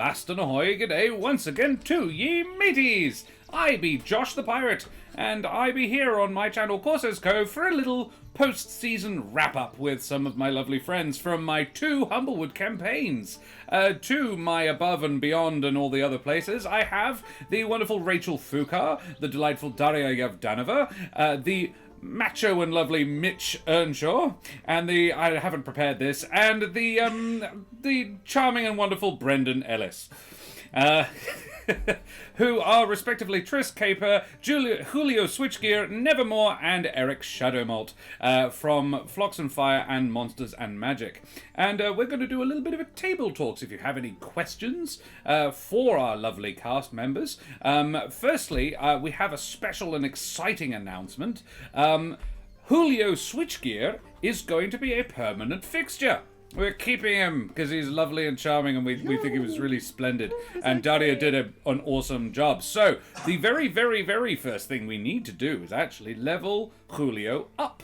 Avast and ahoy, g'day once again to ye mateys! I be Josh the Pirate, and I be here on my channel Corsair's Cove for a little post-season wrap-up with some of my lovely friends from my 2 Humblewood campaigns. To my Above and Beyond and all the other places, I have the wonderful Rachel Fukar, the delightful Daria Yevdanova, the macho and lovely Mitch Earnshaw, and I haven't prepared this, and the charming and wonderful Brendan Ellis. Who are respectively Tris Caper, Julio Switchgear, Nevermore, and Eric Shadowmalt from Flocks and Fire and Monsters and Magic. And we're going to do a little bit of a table talk, so if you have any questions for our lovely cast members. Firstly, we have a special and exciting announcement. Julio Switchgear is going to be a permanent fixture. We're keeping him because he's lovely and charming, and we think he was really splendid. And Daria did an awesome job. So the very, very, very first thing we need to do is actually level Julio up.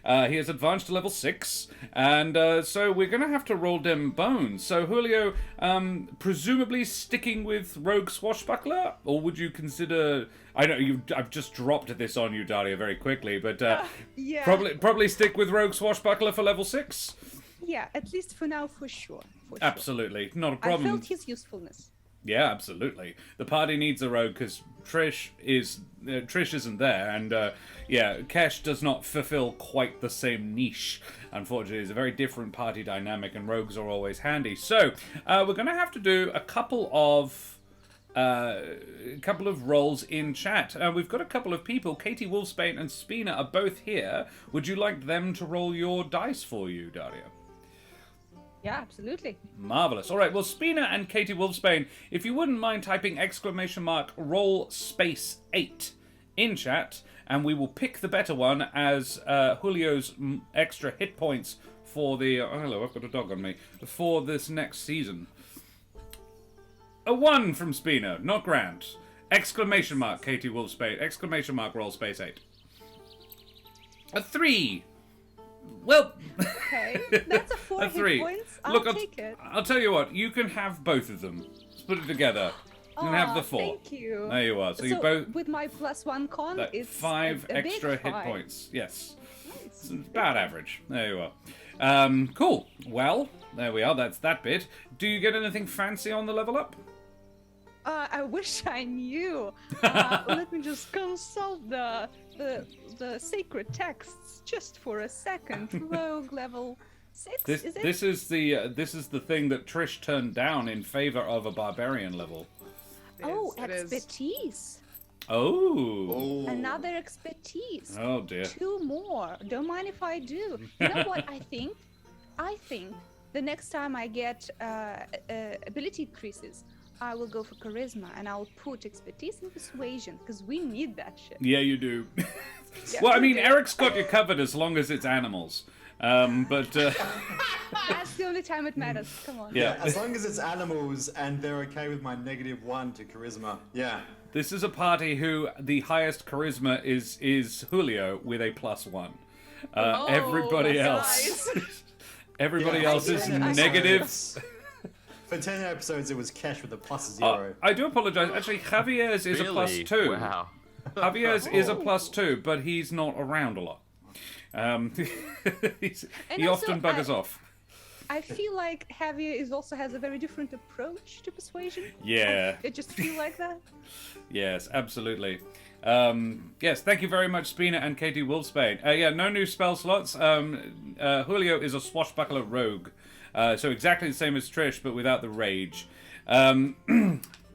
He has advanced to level 6, and so we're going to have to roll them bones. So Julio, presumably sticking with Rogue Swashbuckler, or would you consider? I know I've just dropped this on you, Daria, very quickly, but yeah. probably stick with Rogue Swashbuckler for level 6. Yeah, at least for now, for sure. Absolutely, not a problem. I felt his usefulness. Yeah, absolutely. The party needs a rogue because Trish isn't there, and Kesh does not fulfill quite the same niche. Unfortunately, it's a very different party dynamic, and rogues are always handy. So we're going to have to do a couple of roles in chat. We've got a couple of people. Katie Wolfsbane and Spina are both here. Would you like them to roll your dice for you, Daria? Yeah, absolutely. Marvellous. All right, well, Spina and Katie Wolfsbane, if you wouldn't mind typing !roll space 8 in chat, and we will pick the better one as Julio's extra hit points for the... Oh, hello, I've got a dog on me. For this next season. A 1 from Spina, not Grant. ! Katie Wolfsbane, ! roll space 8. A 3. Well, okay, that's a 4 hit points. I'll take it. I'll tell you what, you can have both of them. Let's put it together. You can have the 4. Thank you. There you are. So you both with my +1 con, it's 5 a extra big hit 5. points. Yes, Nice. it's about average. There you are. Cool. Well, there we are. That's that bit. Do you get anything fancy on the level up? I wish I knew. Let me just consult the sacred texts just for a second. Rogue level 6. This is the thing that Trish turned down in favor of a barbarian level. Expertise. Oh. Another expertise. Oh dear. 2 more. Don't mind if I do. You know what I think? I think the next time I get ability increases, I will go for charisma, and I'll put expertise and persuasion, because we need that shit. Yeah, you do. Yeah, well, I mean, Eric's got you covered as long as it's animals. But that's the only time it matters. Come on. Yeah. As long as it's animals and they're okay with my -1 to charisma. Yeah. This is a party who the highest charisma is Julio with a +1. Everybody else, nice. everybody else is negative. For 10 episodes, it was Kesh with a +0. I do apologize. Actually, Javier's is Really? a +2. Wow. Javier's is a +2, but he's not around a lot. He often buggers off. I feel like Javier also has a very different approach to persuasion. Yeah. It just feels like that. Yes, absolutely. Yes, thank you very much, Spina and Katie Wolfsbane. No new spell slots. Julio is a swashbuckler rogue. So exactly the same as Trish, but without the rage.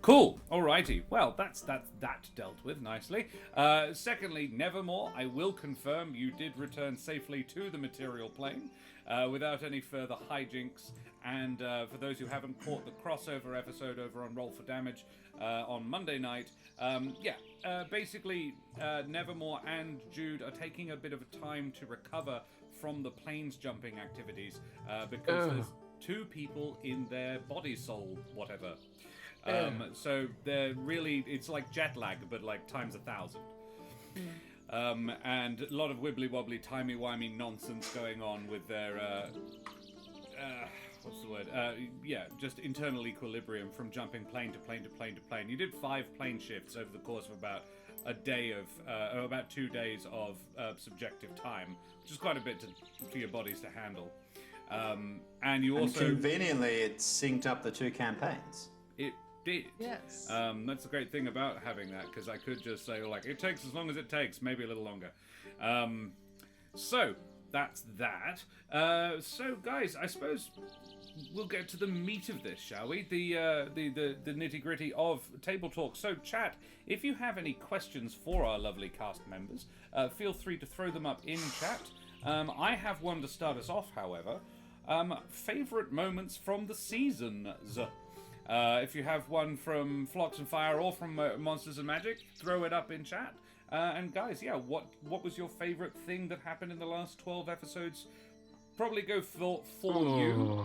Cool. Alrighty. Well, that's that dealt with nicely. Secondly, Nevermore, I will confirm you did return safely to the material plane without any further hijinks. And for those who haven't caught the crossover episode over on Roll for Damage on Monday night, basically Nevermore and Jude are taking a bit of time to recover from the planes jumping activities because there's 2 people in their body soul, whatever. So they're really, it's like jet lag, but like times 1,000. And a lot of wibbly wobbly, timey wimey nonsense going on with their what's the word? Just internal equilibrium from jumping plane to plane to plane to plane. You did 5 plane shifts over the course of about a day or about 2 days of subjective time, which is quite a bit for your bodies to handle. And you also conveniently it synced up the 2 campaigns. It did. Yes. That's the great thing about having that, because I could just say, like, it takes as long as it takes, maybe a little longer. So that's that. So guys, I suppose we'll get to the meat of this, shall we? The nitty-gritty of Table Talk. So chat, if you have any questions for our lovely cast members, feel free to throw them up in chat. I have one to start us off, however. Favorite moments from the seasons. If you have one from Flocks and Fire or from Monsters and Magic, throw it up in chat. And guys, what was your favorite thing that happened in the last 12 episodes? Probably go for you.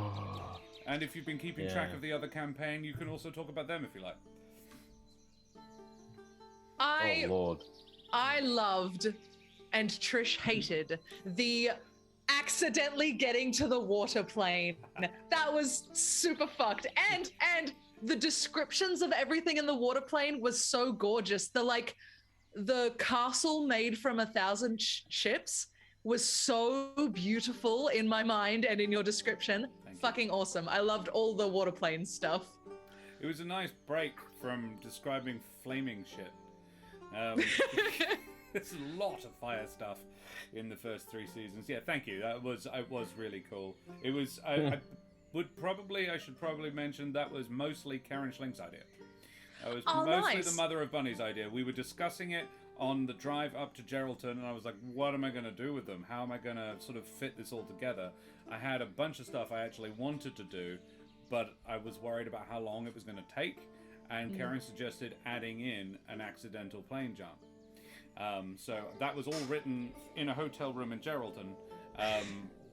And if you've been keeping track of the other campaign, you can also talk about them if you like. Oh, Lord. I loved, and Trish hated, the accidentally getting to the water plane. That was super fucked. And the descriptions of everything in the water plane was so gorgeous. The castle made from 1,000 ships was so beautiful in my mind and in your description. Fucking awesome. I loved all the water plane stuff. It was a nice break from describing flaming shit. There's a lot of fire stuff in the first 3 seasons. Yeah, thank you. It was really cool. It was. I should probably mention that was mostly Karen Schlink's idea. That was mostly nice. the Mother of Bunny's idea. We were discussing it on the drive up to Geraldton, and I was like, what am I going to do with them? How am I going to sort of fit this all together? I had a bunch of stuff I actually wanted to do, but I was worried about how long it was going to take, and Karen suggested adding in an accidental plane jump. So that was all written in a hotel room in Geraldton.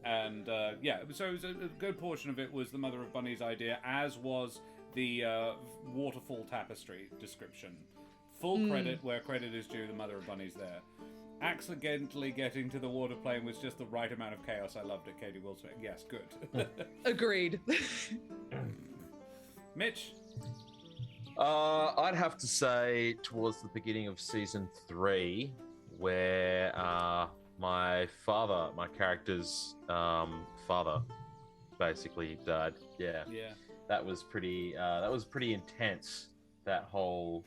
So it was a good portion of it was the Mother of Bunny's idea, as was the waterfall tapestry description. Full credit where credit is due, the Mother of Bunny's there. Accidentally getting to the water plane was just the right amount of chaos. I loved it, Katie Wilsmith. Yes, good. Agreed. Mitch? I'd have to say towards the beginning of season 3, where my character's father, basically died. Yeah. That was pretty intense. That whole,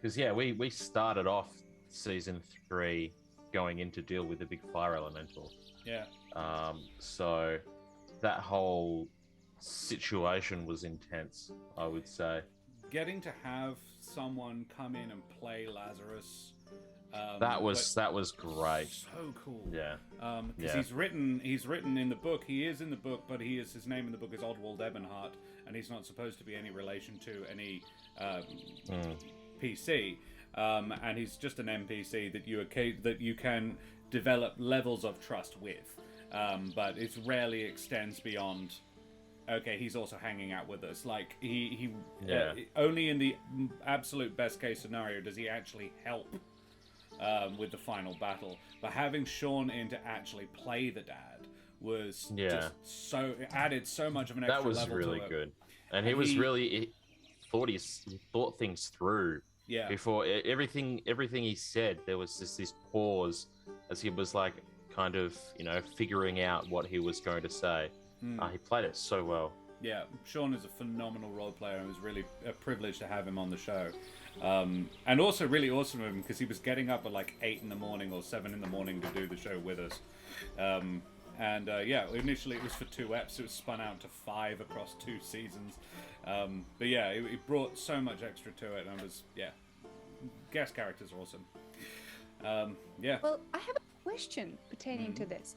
because we started off season 3 going in to deal with a big fire elemental. Yeah. So that whole situation was intense, I would say. Getting to have someone come in and play Lazarus, that was great. So cool. Yeah. Because he's written in the book. He is in the book, but his name in the book is Oswald Ebonheart, and he's not supposed to be any relation to any PC. And he's just an NPC that you can develop levels of trust with, but it rarely extends beyond. Okay, he's also hanging out with us. Like he only in the absolute best case scenario does he actually help with the final battle. But having Sean in to actually play the dad was just so, it added so much of an extra level to it. That was really good, and he thought things through. Yeah. Before everything he said, there was just this pause as he was like kind of figuring out what he was going to say. He played it so well. Yeah, Sean is a phenomenal role player, and it was really a privilege to have him on the show. And also really awesome of him because he was getting up at like 8 in the morning or 7 in the morning to do the show with us. Initially it was for 2 eps. It was spun out to 5 across 2 seasons. It brought so much extra to it, and it was guest characters are awesome. Well, I have a question pertaining to this.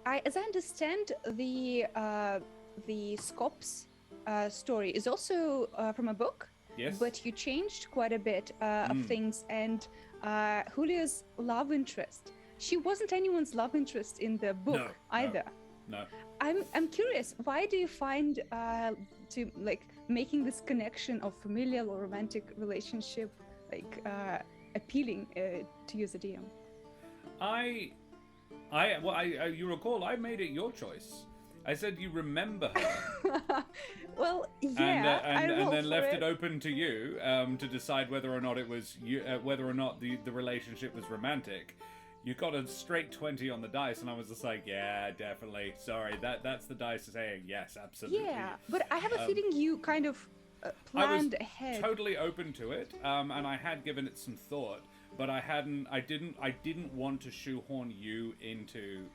As I understand, the Scorched story is also from a book. Yes. But you changed quite a bit of things, and Julio's love interest. She wasn't anyone's love interest in the book either. No. I'm curious. Why do you find making this connection of familial or romantic relationship appealing to you as a DM? You recall I made it your choice. I said you remember her. Well, and, yeah, I and rolled then for left it open to you to decide whether or not it was whether or not the relationship was romantic. You got a straight 20 on the dice, and I was just like, yeah, definitely. Sorry, that's the dice saying yes, absolutely. Yeah, but I have a feeling you kind of planned ahead. Totally open to it, and I had given it some thought, but I didn't want to shoehorn you into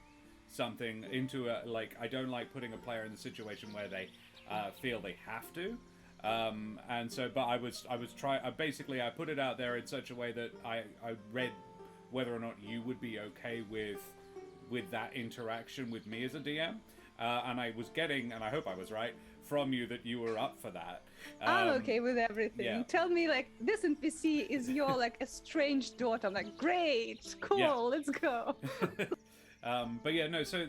something, into a, like, I don't like putting a player in the situation where they feel they have to. And so, but I basically I put it out there in such a way that I read whether or not you would be okay with that interaction with me as a DM, and I was getting, and I hope I was right, from you that you were up for that. I'm okay with everything. yeah. Tell me, like, this NPC is your, like, estranged daughter. I'm like, great, cool, Yeah. let's go. But yeah, no. So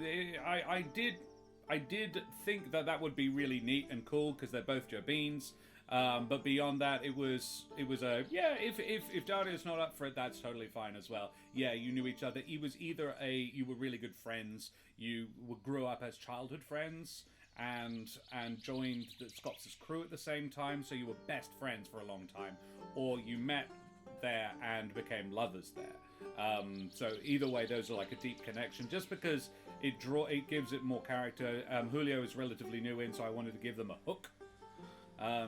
I did think that would be really neat and cool because they're both Jabines. But beyond that, it was a yeah. If Daria's not up for it, that's totally fine as well. Yeah, you knew each other. It was either you were really good friends, grew up as childhood friends, and joined the Scots' crew at the same time, so you were best friends for a long time, or you met there and became lovers there. So either way, those are like a deep connection. Just because it gives it more character. Julio is relatively new in, so I wanted to give them a hook.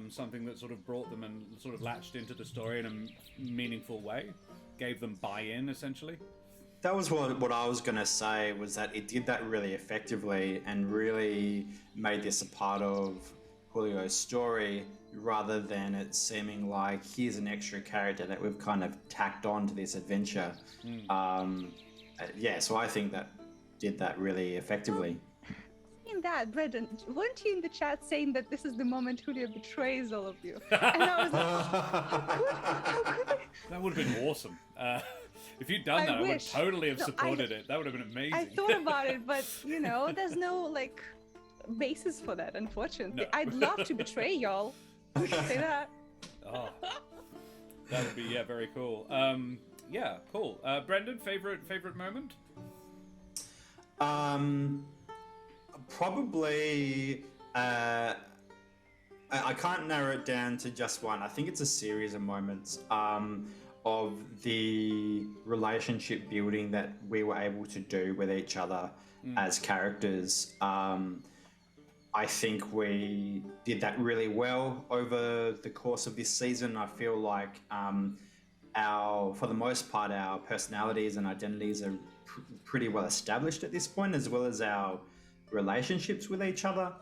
Something that sort of brought them and sort of latched into the story in a meaningful way, gave them buy-in essentially. That was what I was going to say, was that it did that really effectively and really made this a part of Julio's story, rather than it seeming like here's an extra character that we've kind of tacked on to this adventure. So I think that did that really effectively. In that, Brendan, weren't you in the chat saying that this is the moment Julio betrays all of you? And I was like, how could That would have been awesome. If you'd done that, I would wish. totally have No, supported it. That would have been amazing. I thought about it, but, you know, there's no, like, basis for that, unfortunately. No. I'd love to betray y'all. We should say that. Oh, that would be very cool. Yeah, cool. Brendan, favorite moment? Probably, I can't narrow it down to just one. I think it's a series of moments of the relationship building that we were able to do with each other as characters. I think we did that really well over the course of this season. I feel like for the most part, our personalities and identities are pretty well established at this point, as well as our relationships with each other.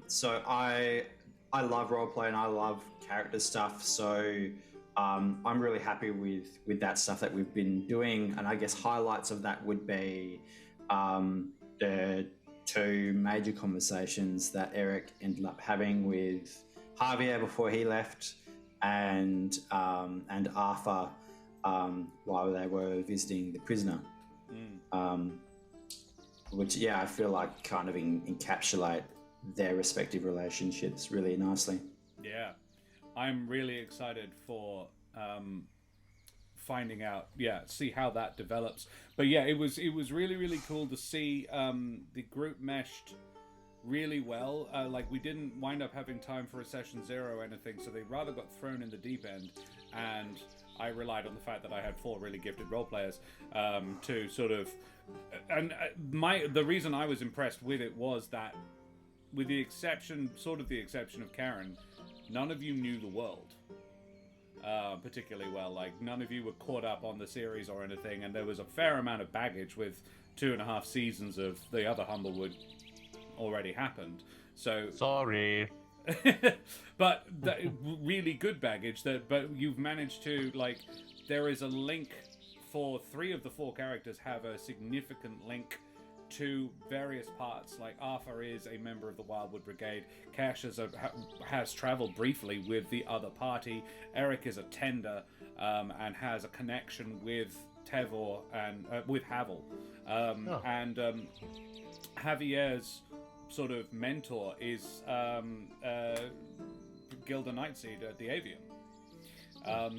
So I love roleplay and I love character stuff. So I'm really happy with that stuff that we've been doing. And I guess highlights of that would be the two major conversations that Eric ended up having with Javier before he left, and Arthur while they were visiting the prisoner. Which, I feel like kind of encapsulate their respective relationships really nicely. Yeah, I'm really excited for finding out, see how that develops. But yeah, it was really, really cool to see the group meshed really well. Like, we didn't wind up having time for a session 0 or anything, so they rather got thrown in the deep end, and I relied on the fact that I had 4 really gifted role players to sort of, and the reason I was impressed with it was that, with the exception of Karen, none of you knew the world particularly well. Like, none of you were caught up on the series or anything, and there was a fair amount of baggage with 2.5 seasons of the other Humblewood already happened. So Sorry. but really good baggage. But you've managed to, like, there is a link for 3 of the 4 characters have a significant link to various parts. Like, Arthur is a member of the Wildwood Brigade. Cash has traveled briefly with the other party. Eric is a tender and has a connection with Tevor and with Havel. And Javier's sort of mentor is Gilda Nightseed at the Avian.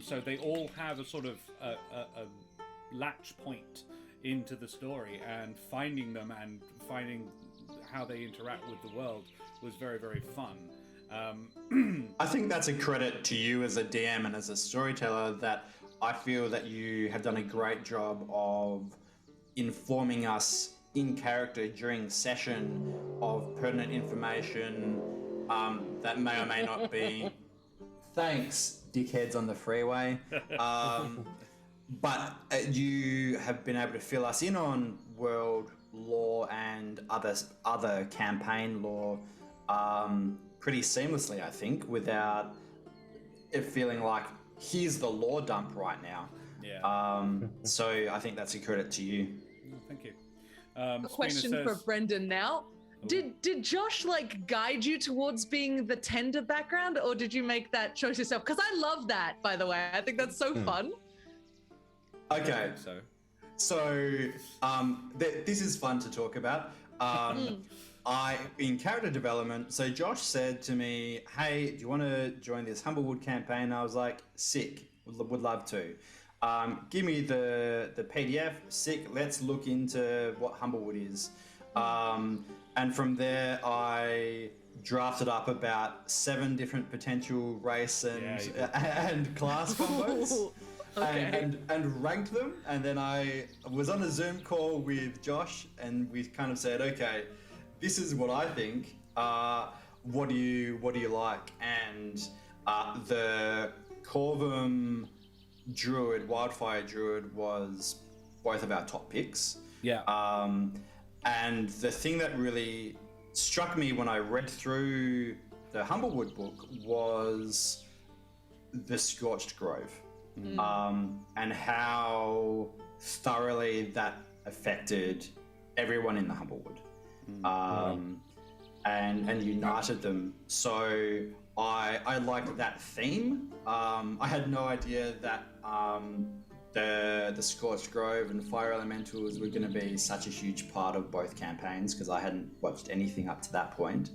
So they all have a sort of a latch point into the story, and finding them and finding how they interact with the world was very, very fun. I think that's a credit to you as a DM and as a storyteller, that I feel that you have done a great job of informing us in character during session of pertinent information that may or may not be. Thanks, dickheads on the freeway. But you have been able to fill us in on world lore and other campaign lore pretty seamlessly, I think, without it feeling like here's the lore dump right now. Yeah. So I think that's a credit to you. Thank you. A question for Brendan now. Did Josh like guide you towards being the tender background, or did you make that choice yourself? Because I love that, by the way. I think that's so fun. Okay. This is fun to talk about. In character development, so Josh said to me, "Hey, do you want to join this Humblewood campaign?" I was like, "Sick, would love to." Give me the PDF. Sick. Let's look into what Humblewood is. And from there, I drafted up about 7 different potential race and class combos. Okay. And ranked them, and then I was on a Zoom call with Josh, and we kind of said, okay, this is what I think. What do you like? And the Corvum Druid, Wildfire Druid, was both of our top picks. Yeah. And the thing that really struck me when I read through the Humblewood book was the Scorched Grove. And how thoroughly that affected everyone in the Humblewood, and united them. So I liked that theme. I had no idea that the Scorched Grove and Fire Elementals were going to be such a huge part of both campaigns, because I hadn't watched anything up to that point.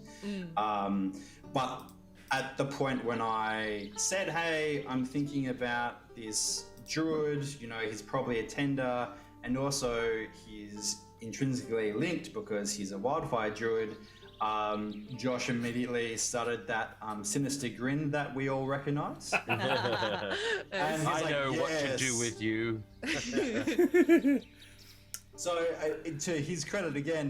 But at the point when I said, hey, I'm thinking about this druid, he's probably a tender, and also he's intrinsically linked because he's a wildfire druid, Josh immediately started that sinister grin that we all recognize. And he's I like, know what to "Yes." do with you. So, to his credit again,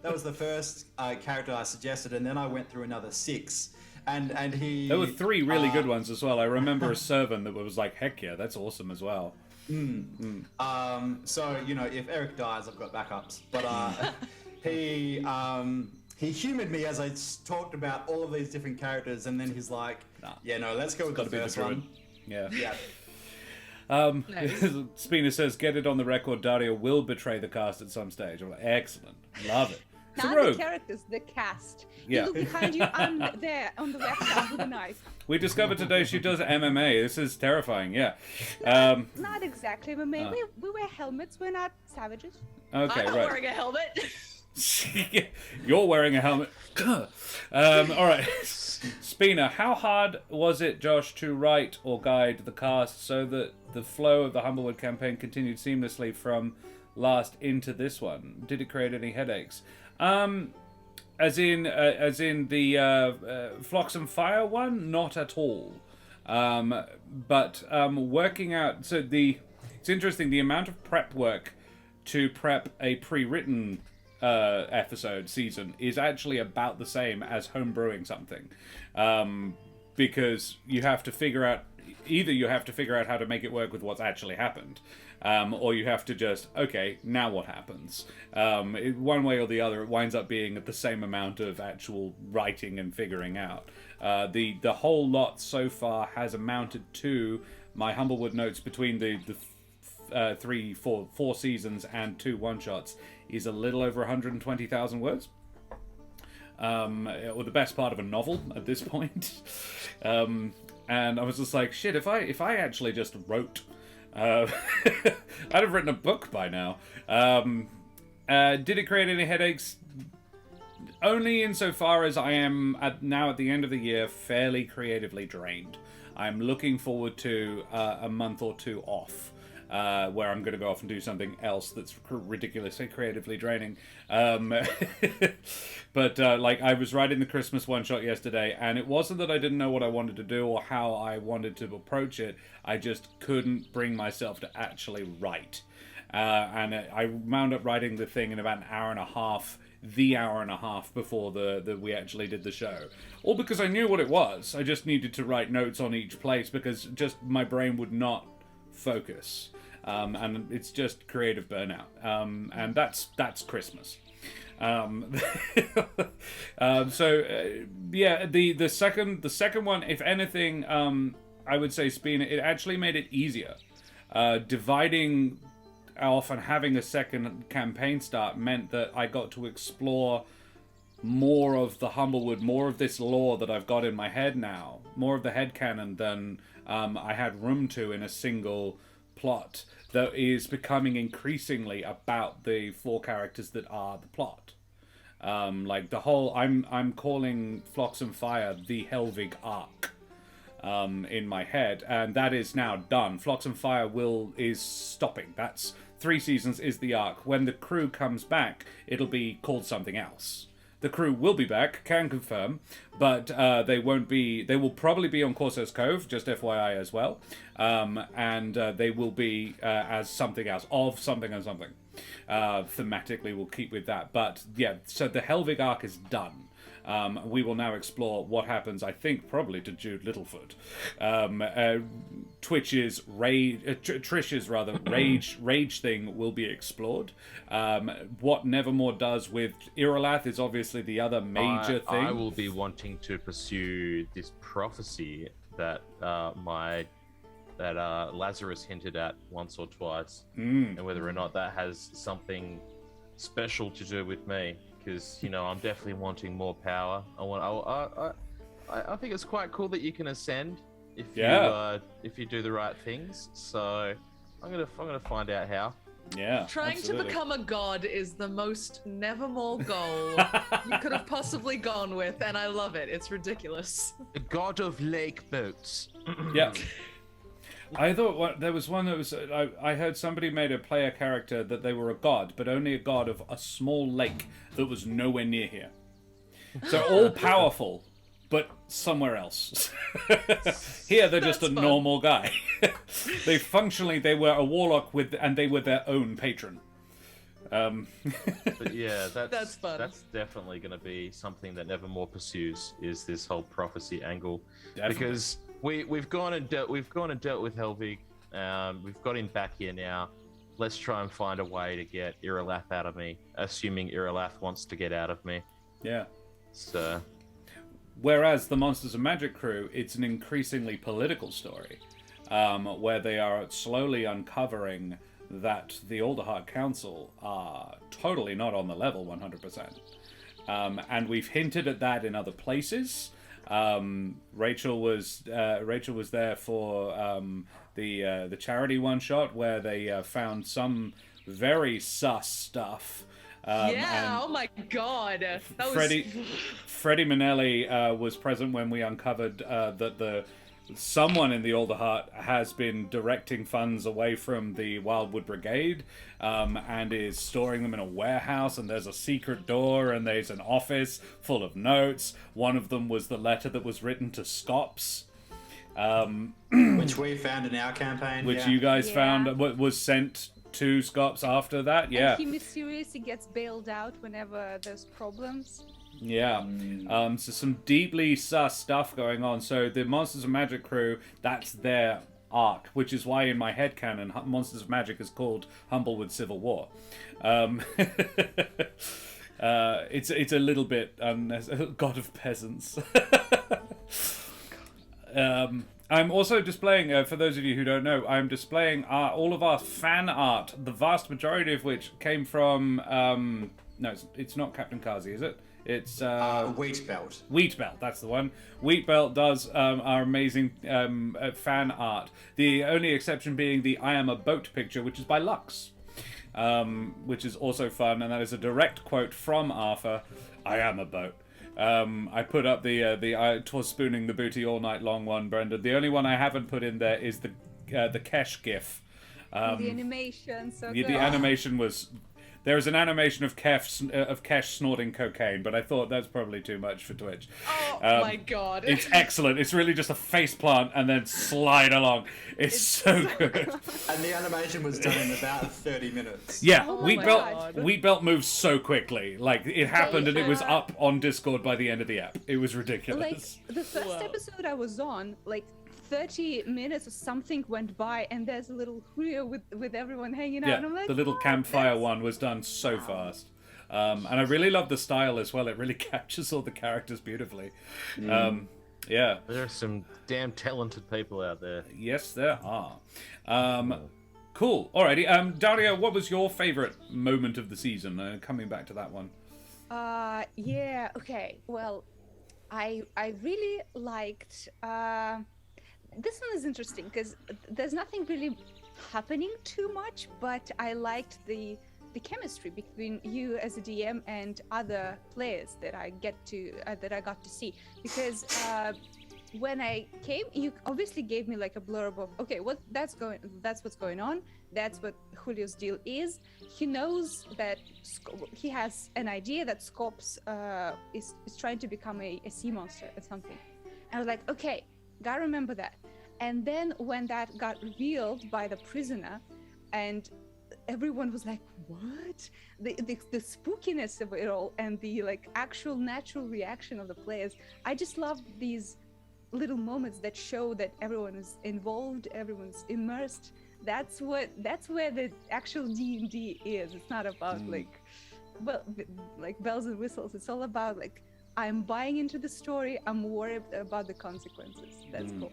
that was the first character I suggested, and then I went through another 6. And he... There were 3 really good ones as well. I remember a servant that was like, heck yeah, that's awesome as well. So, if Eric dies, I've got backups. But he humoured me as I talked about all of these different characters, and then he's like, let's go with the first one. Yeah. Yeah. Spina says, get it on the record, Dario will betray the cast at some stage. I'm like, excellent. Love it. It's a Not rogue. the characters, the cast. Yeah. You look behind you, I'm there on the website with a knife. We discovered today she does MMA. This is terrifying, yeah. Not exactly, but maybe we wear helmets, we're not savages. Okay, I'm not right. wearing a helmet. You're wearing a helmet. All right. Spina, how hard was it, Josh, to write or guide the cast so that the flow of the Humblewood campaign continued seamlessly from last into this one? Did it create any headaches? As in the Flocks and Fire one, not at all. But working out, it's interesting, the amount of prep work to prep a pre-written episode season is actually about the same as homebrewing something, because you have to figure out how to make it work with what's actually happened, or you have to just, okay, now what happens? One way or the other, it winds up being the same amount of actual writing and figuring out. The whole lot so far has amounted to my Humblewood notes between the 4 seasons and 2 one-shots is a little over 120,000 words. Or the best part of a novel at this point. And I was just like, shit, if I actually just wrote, I'd have written a book by now. Did it create any headaches? Only insofar as I am now at the end of the year fairly creatively drained. I'm looking forward to a month or 2 off. where I'm going to go off and do something else that's ridiculously creatively draining. But like, I was writing the Christmas one-shot yesterday, and it wasn't that I didn't know what I wanted to do or how I wanted to approach it. I just couldn't bring myself to actually write. And I wound up writing the thing in about an hour and a half, before we actually did the show. All because I knew what it was. I just needed to write notes on each place because just my brain would not focus. And it's just creative burnout. And that's Christmas. Yeah, the second one, if anything, I would say Spina, it actually made it easier. Dividing off and having a second campaign start meant that I got to explore more of the Humblewood, more of this lore that I've got in my head now, more of the headcanon than I had room to in a single plot that is becoming increasingly about the 4 characters that are the plot. Like the whole, I'm calling Flocks and Fire the Helvig arc. In my head, and that is now done. Flocks and Fire is stopping. That's 3 seasons is the arc. When the crew comes back, it'll be called something else. The crew will be back, can confirm, but they won't be. They will probably be on Corsair's Cove, just FYI as well, and they will be as something else, of something and something. Thematically, we'll keep with that. But yeah, so the Helvig arc is done. We will now explore what happens, I think, probably to Jude Littlefoot. Trish's rage thing will be explored. What Nevermore does with Iralath is obviously the other major thing. I will be wanting to pursue this prophecy that Lazarus hinted at once or twice, and whether or not that has something special to do with me. Because I'm definitely wanting more power. I think it's quite cool that you can ascend if you do the right things. So I'm gonna find out how. Yeah. Trying to become a god is the most Nevermore goal you could have possibly gone with, and I love it. It's ridiculous. The god of lake boats. Yeah. I thought there was one that was... I heard somebody made a player character that they were a god, but only a god of a small lake that was nowhere near here. So all powerful, but somewhere else. Here they're just a normal guy. They were a warlock and they were their own patron. But yeah, that's fun. That's definitely going to be something that Nevermore pursues, is this whole prophecy angle. Definitely. Because we've gone and dealt with Helvig. We've got him back here now. Let's try and find a way to get Iralath out of me, assuming Iralath wants to get out of me. Yeah. So, whereas the Monsters and Magic crew, it's an increasingly political story, where they are slowly uncovering that the Alderheart Council are totally not on the level 100%. And we've hinted at that in other places. Rachel was there for the charity one shot where they found some very sus stuff. Oh my god, that Freddie Minnelli was present when we uncovered that someone in the Alderheart has been directing funds away from the Wildwood Brigade, and is storing them in a warehouse, and there's a secret door, and there's an office full of notes. One of them was the letter that was written to Scops. Which we found in our campaign. Which you guys found was sent to Scops after that. Yeah. And he mysteriously gets bailed out whenever there's problems. Yeah. So some deeply sus stuff going on. So the Monsters of Magic crew, that's their arc, which is why in my headcanon, Monsters of Magic is called Humblewood Civil War. It's a little bit God of Peasants. I'm also displaying, for those of you who don't know, I'm displaying all of our fan art, the vast majority of which came from... no, it's not Captain Kazi, is it? It's Wheat Belt. Wheat Belt, that's the one. Wheat Belt does our amazing fan art. The only exception being the I Am a Boat picture, which is by Lux, which is also fun, and that is a direct quote from Arthur. I am a boat. I put up the 'twas spooning the booty all night long one, Brendan. The only one I haven't put in there is the Kesh gif. The animation, so The good. animation was. There's an animation of Kesh snorting cocaine, but I thought that's probably too much for Twitch. Oh my god. It's excellent. It's really just a face plant and then slide along. It's so good. And the animation was done in about 30 minutes. Yeah, Oh my Wheat God. Belt moves so quickly. Like it happened and it was have- up on Discord by the end of the app. It was Like ridiculous. the first episode I was on, like 30 minutes or something went by, and there's a little Julio with everyone hanging out. Yeah, And I'm like, the little "What? campfire That's- one was done so fast. And I really love the style as well. It really captures all the characters beautifully. Yeah. There are some damn talented people out there. Yes, there are. Cool. Alrighty. Daria, what was your favorite moment of the season? Coming back to that one. Yeah. Okay. Well, I really liked. This one is interesting because there's nothing really happening too much, but I liked the chemistry between you as a DM and other players that I got to see, because when I came, you obviously gave me like a blurb of, okay, that's what's going on. That's what Julio's deal is. He knows that he has an idea that Scorps is trying to become a sea monster or something. And I was like, okay, gotta remember that. And then when that got revealed by the prisoner, and everyone was like, what? The spookiness of it all, and the like actual natural reaction of the players. I just love these little moments that show that everyone is involved, everyone's immersed. That's where the actual D&D is. It's not about like bells and whistles. It's all about like, I'm buying into the story. I'm worried about the consequences. That's cool.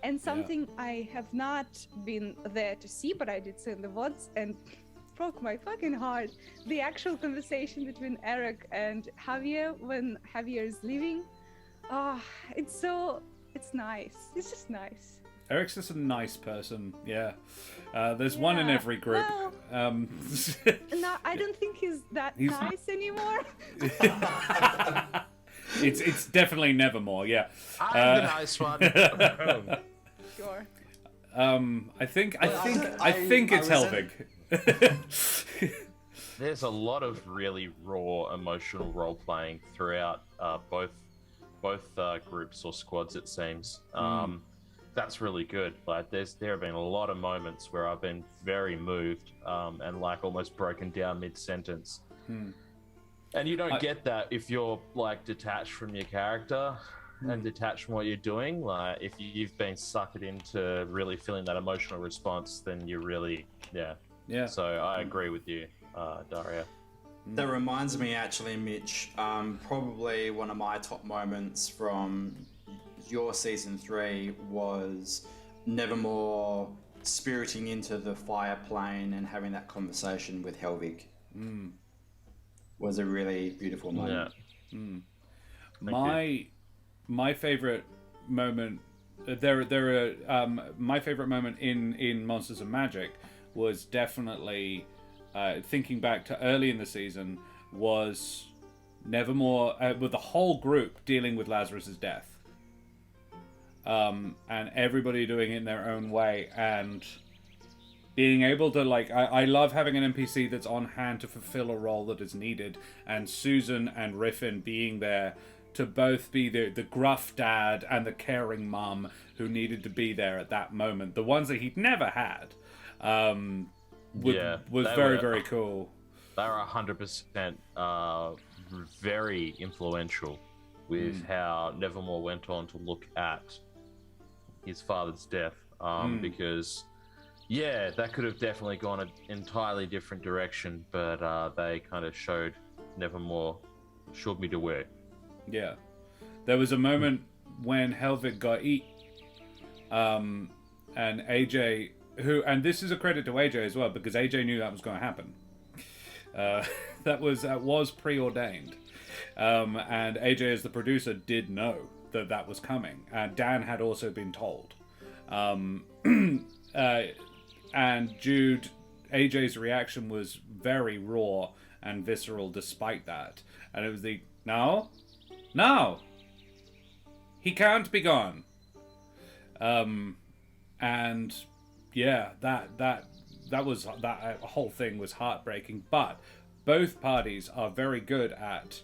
And something I have not been there to see, but I did see in the VODs and broke my fucking heart. The actual conversation between Eric and Javier when Javier is leaving. It's nice. It's just nice. Eric's just a nice person. Yeah. There's one in Yeah, every group. well- No, I don't think he's nice anymore. It's definitely Nevermore. Yeah. I'm the nice one. Sure. I think it's I Helvig. There's a lot of really raw emotional role playing throughout both groups or squads, it seems. That's really good. Like there have been a lot of moments where I've been very moved and like almost broken down mid-sentence. And you don't get that if you're like detached from your character and detached from what you're doing. Like if you've been suckered into really feeling that emotional response, then you're really Yeah. So I agree with you, Daria. That reminds me, actually, Mitch, probably one of my top moments from your season 3 was Nevermore spiriting into the fire plane and having that conversation with Helvig. Was a really beautiful moment. My favorite moment. My favorite moment in Monsters and Magic was definitely thinking back to early in the season was Nevermore with the whole group dealing with Lazarus's death. And everybody doing it in their own way, and being able to like, I love having an NPC that's on hand to fulfill a role that is needed, and Susan and Riffin being there to both be the gruff dad and the caring mum who needed to be there at that moment, the ones that he'd never had, was very, very cool. They were 100% very influential with how Nevermore went on to look at his father's death, because that could have definitely gone an entirely different direction, but they kind of showed me the way. Yeah. There was a moment when Helvig got eat, and AJ, and this is a credit to AJ as well, because AJ knew that was going to happen. That was preordained. And AJ, as the producer, did know that was coming. And Dan had also been told. And Jude, AJ's reaction was very raw and visceral despite that. And it was no, he can't be gone. And yeah, that that whole thing was heartbreaking. But both parties are very good at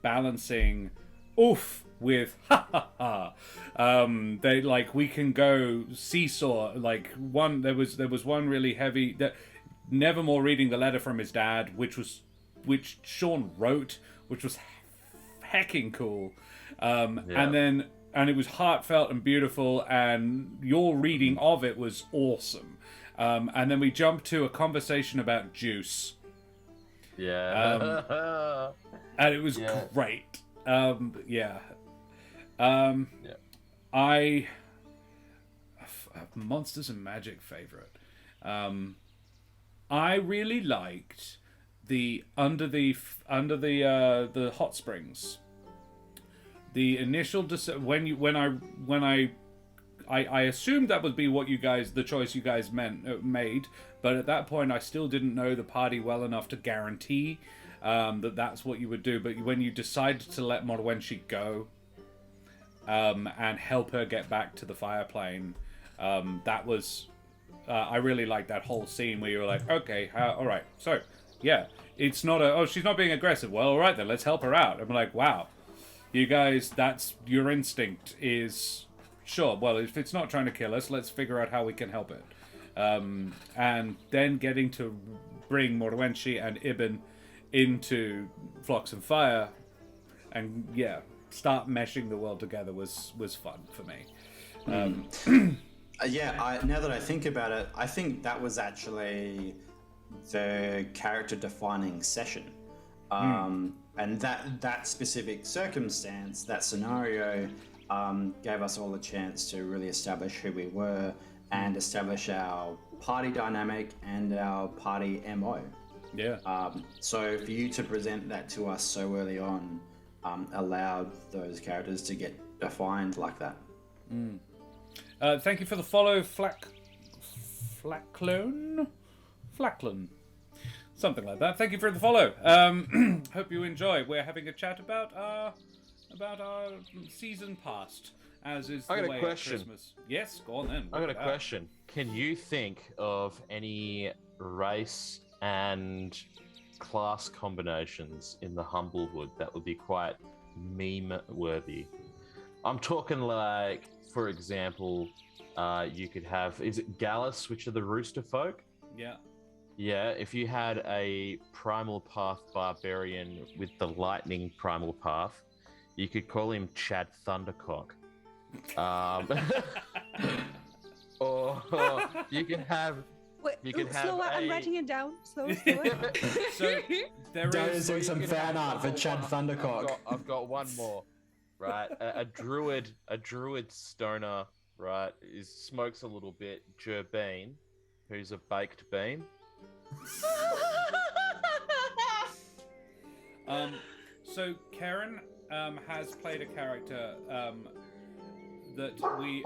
balancing oof with ha ha ha. They like we can go seesaw. Like there was one really heavy that Nevermore reading the letter from his dad, which Sean wrote, which was hecking cool. And it was heartfelt and beautiful, and your reading of it was awesome. And then we jumped to a conversation about juice. Yeah. And it was great. Monsters and Magic favorite. I really liked the under the hot springs. The initial I assumed that would be what you guys, the choice you guys made, but at that point I still didn't know the party well enough to guarantee that's what you would do. But when you decided to let Morwenshi go and help her get back to the fireplane, that was I really liked that whole scene where you were like, okay, all right, so yeah, it's not she's not being aggressive. Well, all right then, let's help her out. I'm like, wow, you guys, that's your instinct is. Sure, well, if it's not trying to kill us, let's figure out how we can help it. And then getting to bring Morwenshi and Ibn into Flocks and Fire and, start meshing the world together was fun for me. Now that I think about it, I think that was actually the character-defining session. And that specific circumstance, that scenario... gave us all a chance to really establish who we were and establish our party dynamic and our party MO. Yeah. So for you to present that to us so early on allowed those characters to get defined like that. Thank you for the follow, Flacklon. Something like that. Thank you for the follow. Hope you enjoy. We're having a chat about our season past, as is the way at Christmas. Yes, go on then. I got a question. Can you think of any race and class combinations in the Humblewood that would be quite meme-worthy? I'm talking like, for example, you could have, is it Gallus, which are the rooster folk? Yeah. Yeah, if you had a Primal Path Barbarian with the Lightning Primal Path, you could call him Chad Thundercock. Or you can have... Wait, slower, I'm writing it down. Slower. So there is some fan art for Chad Thundercock. I've got one more, right? A druid stoner, right? Smokes a little bit. Gerbine, who's a baked bean. So Karen has played a character that we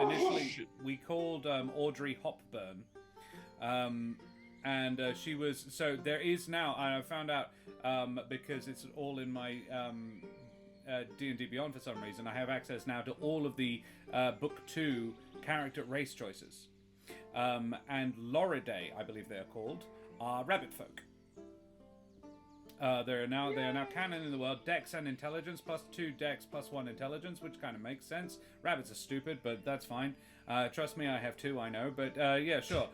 initially we called Audrey Hopburn, and she was so there is now I found out because it's all in my D&D Beyond for some reason I have access now to all of the book 2 character race choices, and Loridae, I believe they are called, are rabbit folk. They are now canon in the world. Dex and intelligence, +2 Dex, +1 intelligence, which kind of makes sense. Rabbits are stupid, but that's fine. Trust me, I have 2, I know. But yeah, sure.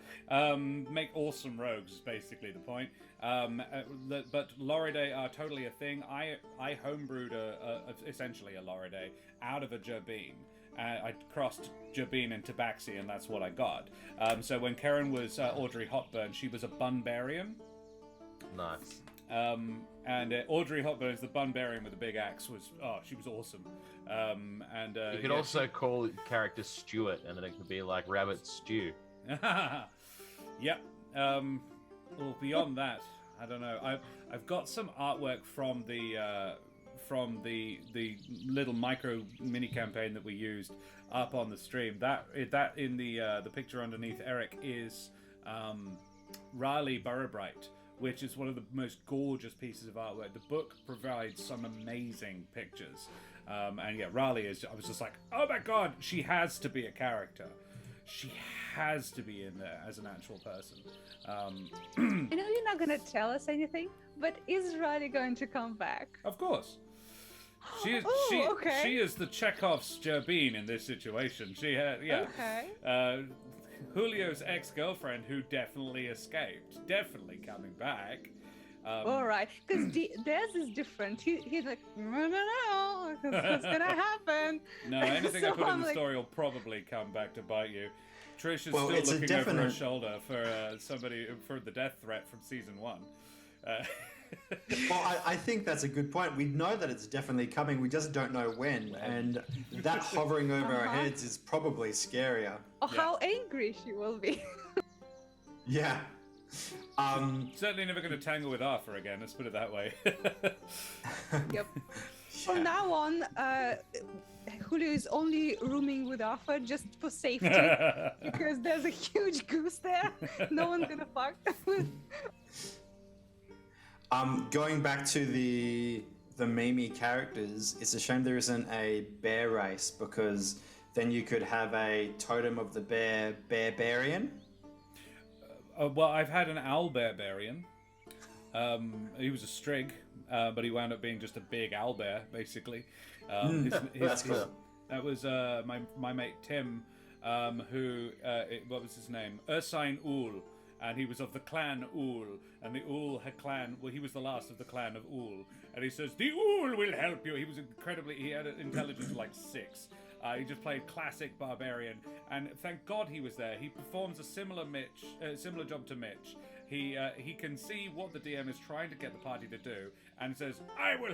Make awesome rogues is basically the point. But Loridae are totally a thing. I homebrewed essentially a Loridae out of a Gerbine. I crossed Gerbine and Tabaxi, and that's what I got. So when Karen was Audrey Hopburn, she was a Barbarian. Nice. And Audrey Hopburn is the Barbarian with the big axe. She was awesome. You could also call character Stuart, and then it could be like Rabbit Stew. Yep. Well, beyond that, I don't know. I've got some artwork from the little micro mini campaign that we used up on the stream. That in the picture underneath Eric is Riley Burrobright, which is one of the most gorgeous pieces of artwork. The book provides some amazing pictures. And yeah, Riley is, I was just like, oh my god, she has to be a character. she has to be in there as an actual person. I know you're not going to tell us anything, but is Riley going to come back? Of course. She is the Chekhov's Jerbeen in this situation. Okay. Julio's ex-girlfriend, who definitely escaped, definitely coming back. All right, because theirs is different. He's like, no, what's gonna happen? No, anything I So put in I'm the like- story will probably come back to bite you. Trish is Well, still it's a looking over her definite- shoulder for the death threat from season 1. Well, I think that's a good point. We know that it's definitely coming. We just don't know when. And that hovering over our heads is probably scarier. Oh, how angry she will be. Yeah. Certainly never going to tangle with Arthur again. Let's put it that way. Yep. From now on, Julio is only rooming with Arthur just for safety because there's a huge goose there. No one's gonna fuck. Going back to the Mimi characters, it's a shame there isn't a bear race, because then you could have a totem of the Barbarian. Well, I've had an owl Barbarian. He was a strig, but he wound up being just a big owlbear, basically. That's cool. That was my mate Tim, who what was his name? Ursine Ool, and he was of the clan Ool, and the Ool had clan. Well, he was the last of the clan of Ool, and he says the Ool will help you. He was incredibly. He had an intelligence of like 6. He just played classic Barbarian, and thank God he was there. He performs a similar job to Mitch. He can see what the DM is trying to get the party to do, and says, "I will."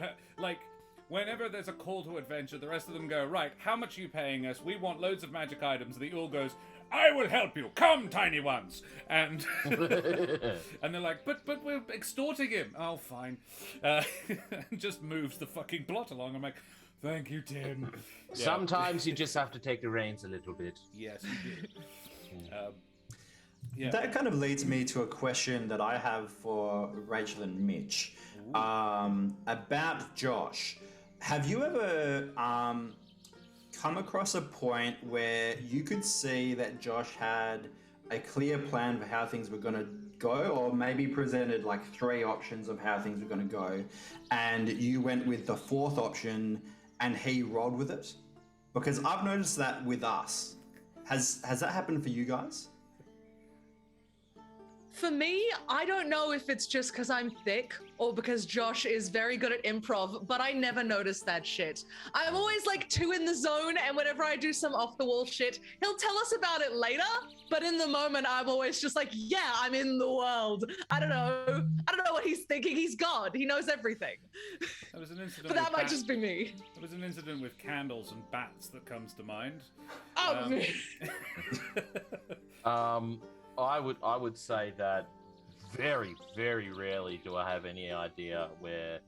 Whenever there's a call to adventure, the rest of them go, "Right, how much are you paying us? We want loads of magic items." The Ool goes, "I will help you. Come, tiny ones." And and they're like, "But we're extorting him." "Oh, fine." And just moves the fucking plot along. I'm like, "Thank you, Tim." Yeah. Sometimes you just have to take the reins a little bit. Yes, you do. Yeah. That kind of leads me to a question that I have for Rachel and Mitch about Josh. Have you ever come across a point where you could see that Josh had a clear plan for how things were going to go, or maybe presented like 3 options of how things were going to go, and you went with the 4th option and he rolled with it? Because I've noticed that with us. Has that happened for you guys? For me, I don't know if it's just because I'm thick or because Josh is very good at improv, but I never noticed that shit. I'm always like too in the zone, and whenever I do some off the wall shit, he'll tell us about it later, but in the moment I'm always just like, yeah, I'm in the world. I don't know what he's thinking. He's God. He knows everything. That was an incident. But that might just be me. There was an incident with candles and bats that comes to mind. I would say that very, very rarely do I have any idea where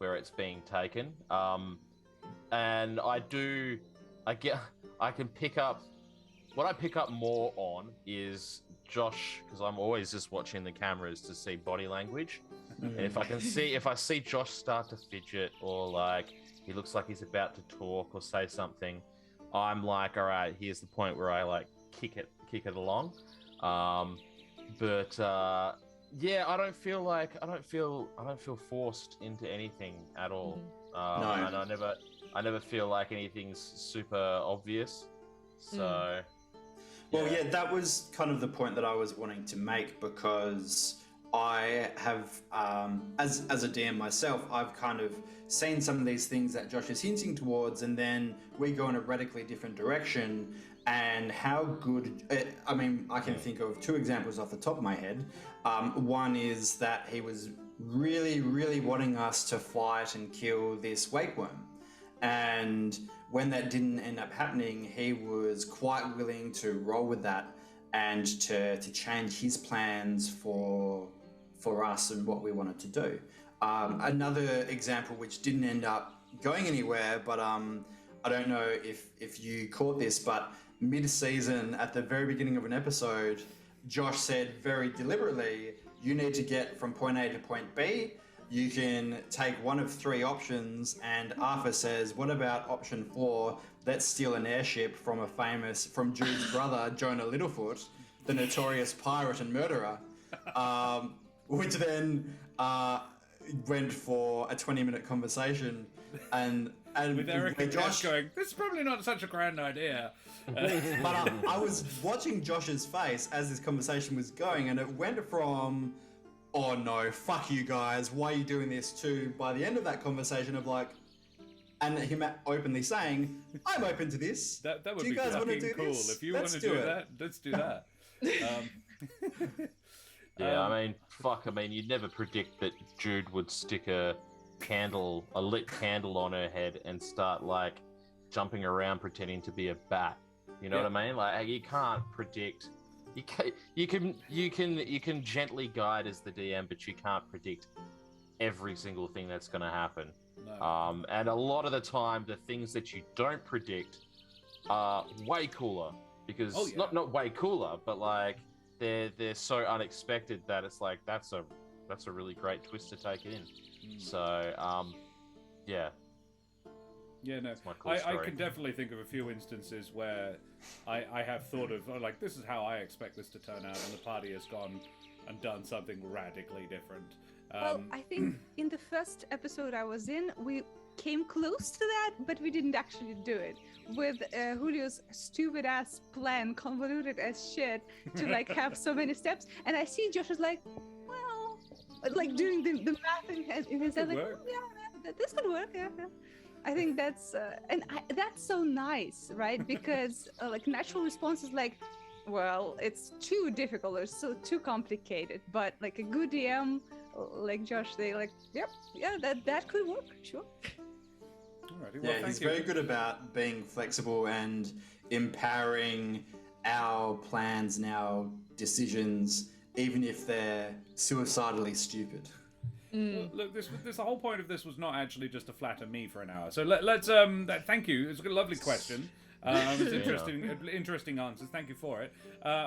it's being taken. And I can pick up what I pick up more on is Josh, because I'm always just watching the cameras to see body language. And if I see Josh start to fidget, or like he looks like he's about to talk or say something, I'm like, all right, here's the point where I like kick it along. Yeah, I don't feel forced into anything at all. No. And I never feel like anything's super obvious. So Well, yeah, that was kind of the point that I was wanting to make, because I have, as a DM myself, I've kind of seen some of these things that Josh is hinting towards, and then we go in a radically different direction. And how good, I mean, I can think of 2 examples off the top of my head. One is that he was really, really wanting us to fight and kill this wake worm. And when that didn't end up happening, he was quite willing to roll with that and to change his plans for us and what we wanted to do. Another example which didn't end up going anywhere, but I don't know if you caught this, but mid-season, at the very beginning of an episode, Josh said very deliberately, you need to get from point A to point B. you can take one of 3 options, and Arthur says, what about option 4? Let's steal an airship from Jude's brother, Jonah Littlefoot, the notorious pirate and murderer, which then went for a 20-minute conversation, and With Eric where and Josh going, this is probably not such a grand idea. But I was watching Josh's face as this conversation was going, and it went from, oh no, fuck you guys, why are you doing this, to, by the end of that conversation of like, and him openly saying, I'm open to this. That would do you be guys want to fucking do cool. this? If you want to do that, let's do that. Yeah, I mean, you'd never predict that Jude would stick a lit candle on her head and start like jumping around pretending to be a bat. You know what I mean? Like, you can't predict. You can gently guide as the DM, but you can't predict every single thing that's going to happen. No. And a lot of the time, the things that you don't predict are way cooler because not way cooler, but like they're so unexpected that it's like that's a really great twist to take it in. So yeah. Yeah, no, my cool I story. can definitely think of a few instances where I have thought of, like, this is how I expect this to turn out, and the party has gone and done something radically different. Well, I think in the first episode I was in, we came close to that, but we didn't actually do it. With Julio's stupid-ass plan, convoluted as shit, to, like, have so many steps. And I see Josh is like, well, like, doing the math in his head, like, work. yeah, this could work, yeah. I think that's that's so nice, right? Because like natural response is like, well, it's too difficult or so too complicated. But like a good DM, like Josh, they like, yep, yeah, that could work, sure. Alrighty, well, Yeah, thank he's you. very good about being flexible and empowering our plans and our decisions, even if they're suicidally stupid. Look, this the whole point of this was not actually just to flatter me for an hour. So let's thank you. It's a lovely question. It's interesting answers. Thank you for it.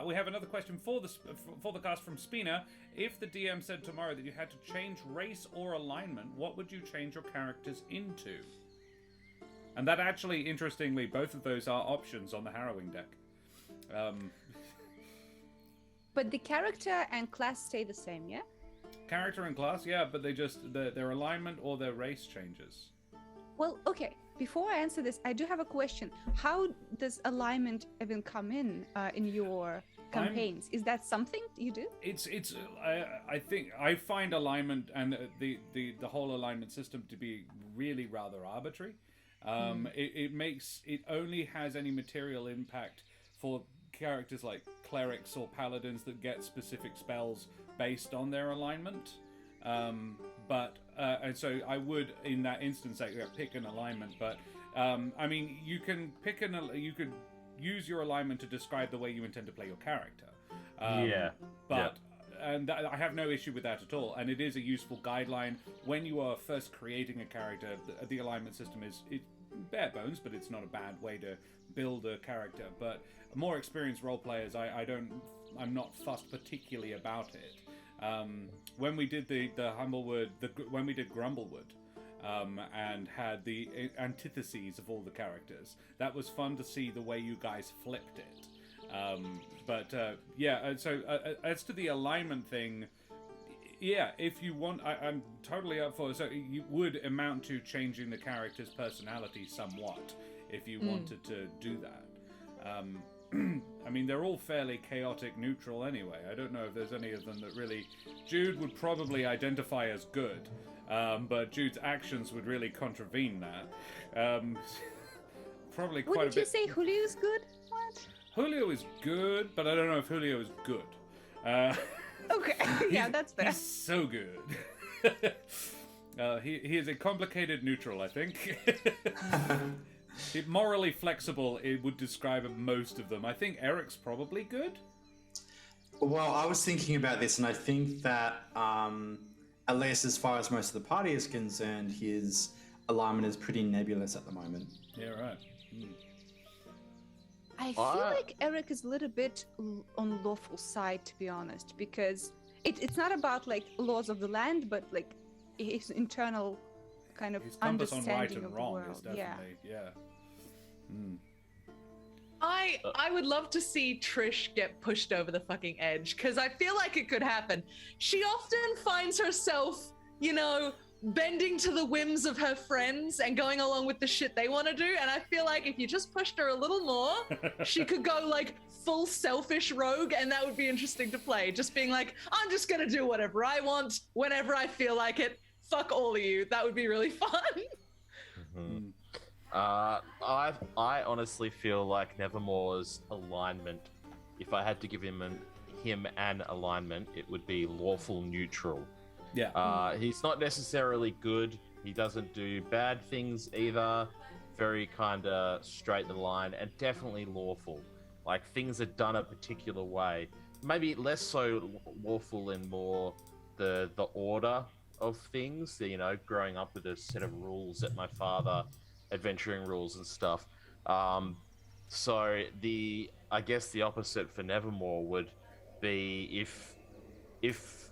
We have another question for the cast from Spina. If the DM said tomorrow that you had to change race or alignment, what would you change your characters into? And that actually, interestingly, both of those are options on the Harrowing deck. But the character and class stay the same, yeah? Character and class, yeah, but they just their alignment or their race changes. Well, okay. Before I answer this, I do have a question. How does alignment even come in your campaigns? Is that something you do? I think I find alignment and the whole alignment system to be really rather arbitrary. It only has any material impact for characters like clerics or paladins that get specific spells based on their alignment. And so I would, in that instance, pick an alignment. But I mean, you can you could use your alignment to describe the way you intend to play your character. And I have no issue with that at all. And it is a useful guideline when you are first creating a character. The alignment system is bare bones, but it's not a bad way to build a character. But more experienced role players, I'm not fussed particularly about it. When we did the Humblewood, when we did Grumblewood, and had the antitheses of all the characters, that was fun to see the way you guys flipped it. So as to the alignment thing, yeah, if you want, I'm totally up for it. So you would amount to changing the character's personality somewhat if you wanted to do that. I mean, they're all fairly chaotic neutral anyway. I don't know if there's any of them that really... Jude would probably identify as good, but Jude's actions would really contravene that. Probably quite Wouldn't a bit... you say Julio's good? What? Julio is good, but I don't know if Julio is good. Okay, yeah, that's fair. He's so good. He is a complicated neutral, I think. Morally flexible, it would describe most of them. I think Eric's probably good. Well, I was thinking about this, and I think that, at least as far as most of the party is concerned, his alignment is pretty nebulous at the moment. Yeah, right. I feel like Eric is a little bit on lawful side, to be honest, because it's not about like laws of the land, but like his internal kind of His compass on right understanding and of the wrong world. is definitely, yeah. I would love to see Trish get pushed over the fucking edge, because I feel like it could happen. She often finds herself, you know, bending to the whims of her friends and going along with the shit they want to do. And I feel like if you just pushed her a little more, she could go like full selfish rogue, and that would be interesting to play. Just being like, I'm just gonna do whatever I want, whenever I feel like it. Fuck all of you. That would be really fun. Mhm. I honestly feel like Nevermore's alignment, if I had to give him an alignment, it would be lawful neutral. Yeah. He's not necessarily good. He doesn't do bad things either. Very kind of straight in the line, and definitely lawful. Like, things are done a particular way. Maybe less so lawful and more the order of things. You know, growing up with a set of rules that my father, adventuring rules and stuff. So I guess the opposite for Nevermore would be if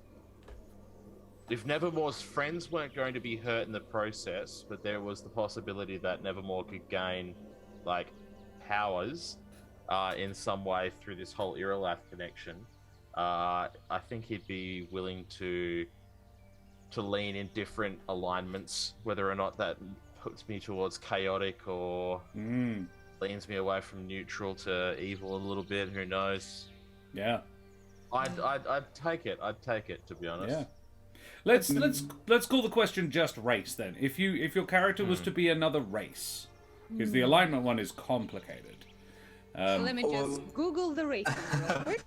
Nevermore's friends weren't going to be hurt in the process, but there was the possibility that Nevermore could gain like powers in some way through this whole Iralath connection, I think he'd be willing to lean in different alignments, whether or not that puts me towards chaotic or leans me away from neutral to evil a little bit. Who knows? Yeah. I'd take it. I'd take it, to be honest. Yeah. Let's call the question just race then. If your character was to be another race, because the alignment one is complicated. Let me just Google the rating real quick.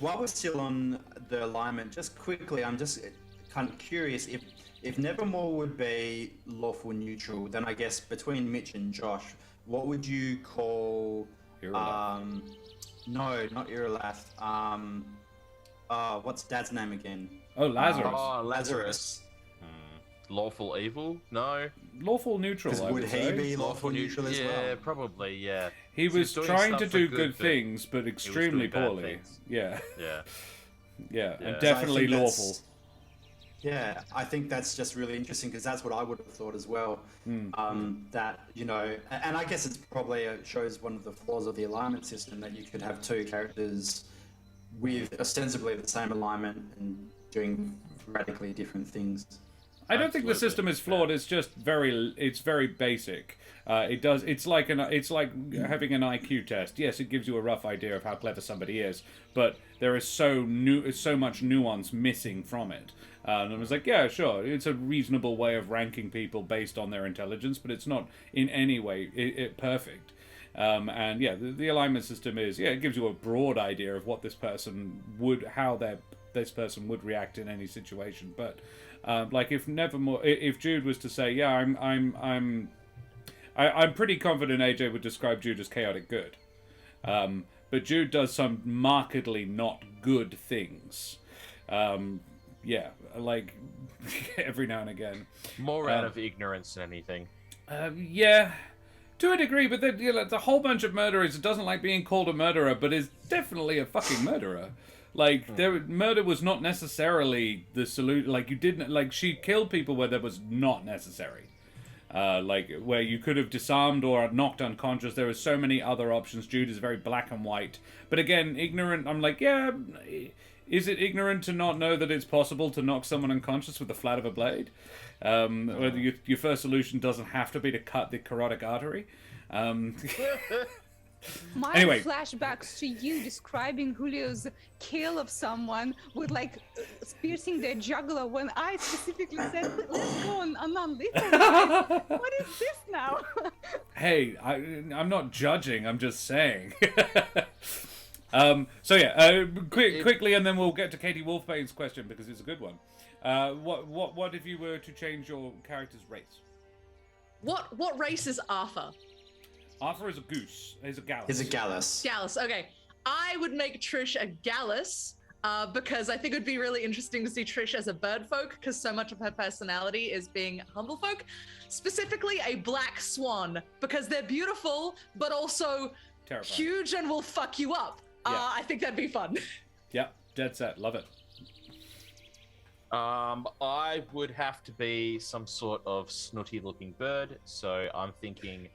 While we're still on the alignment, just quickly, I'm just kind of curious if Nevermore would be lawful neutral, then I guess between Mitch and Josh, what would you call? Iralath. No, not Iralath. What's Dad's name again? Oh, Lazarus. Lazarus. Lawful evil? No. Lawful neutral, I Would would he say. be lawful neutral as well? Yeah, probably. Yeah. He was doing trying to stuff for do good but things, but extremely doing bad poorly. things. Yeah. Yeah. Yeah, Yeah. and So definitely I think that's- lawful. Yeah, I think that's just really interesting because that's what I would have thought as well. That, you know, and I guess it's probably shows one of the flaws of the alignment system, that you could have two characters with ostensibly the same alignment and doing radically different things. I don't think the system is flawed. It's just very basic. It's like having an IQ test. Yes, it gives you a rough idea of how clever somebody is, but there is so much nuance missing from it. And I was like, yeah, sure, it's a reasonable way of ranking people based on their intelligence, but it's not in any way perfect. And yeah, the alignment system is, it gives you a broad idea of what this person would react in any situation. But like if Jude was to say, yeah, I'm pretty confident AJ would describe Jude as chaotic good. But Jude does some markedly not good things. Yeah, like every now and again. More out of ignorance than anything. Yeah, to a degree, but then, it's a whole bunch of murderers. It doesn't like being called a murderer, but is definitely a fucking murderer. Like, murder was not necessarily the solution. Like, she killed people where that was not necessary. Like, where you could have disarmed or knocked unconscious. There are so many other options. Jude is very black and white. But again, ignorant, I'm like, yeah, is it ignorant to not know that it's possible to knock someone unconscious with the flat of a blade? Whether your first solution doesn't have to be to cut the carotid artery. My Anyway. flashbacks to you describing Julio's kill of someone with like piercing their jugular when I specifically said, let's go on a non-lethal line. What is this now? Hey, I'm not judging. I'm just saying. So yeah, quickly, and then we'll get to Katie Wolfbane's question because it's a good one. What if you were to change your character's race? What race is Arthur? Arthur is a goose. He's a gallus. He's a Gallus. Gallus. Okay, I would make Trish a Gallus because I think it would be really interesting to see Trish as a bird folk, because so much of her personality is being humble folk. Specifically, a black swan, because they're beautiful but also Terrifying. huge and will fuck you up. Yeah. I think that'd be fun. Yeah, dead set. Love it. I would have to be some sort of snooty-looking bird, so I'm thinking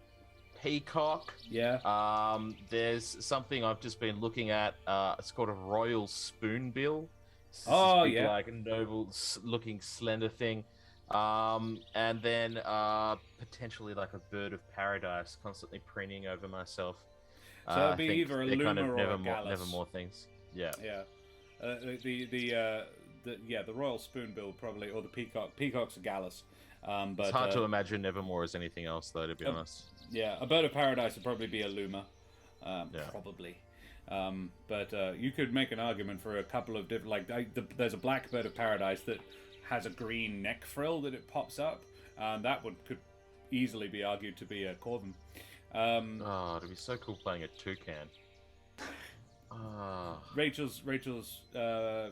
peacock. Yeah. There's something I've just been looking at. It's called a royal spoonbill. It's Oh, this big, yeah. like noble-looking slender thing. And then potentially like a bird of paradise, constantly preening over myself. So it'd I be think either a they're luma kind of or a gallus. nevermore things. Yeah. Yeah. The royal spoonbill probably, or the peacock. Peacock's a gallus. But It's hard to imagine Nevermore as anything else, though, to be honest. Yeah, a bird of paradise would probably be a luma. Probably. But you could make an argument for a couple of different. There's a black bird of paradise that has a green neck frill that it pops up. That could easily be argued to be a corvin. It'd be so cool playing a toucan. Rachel's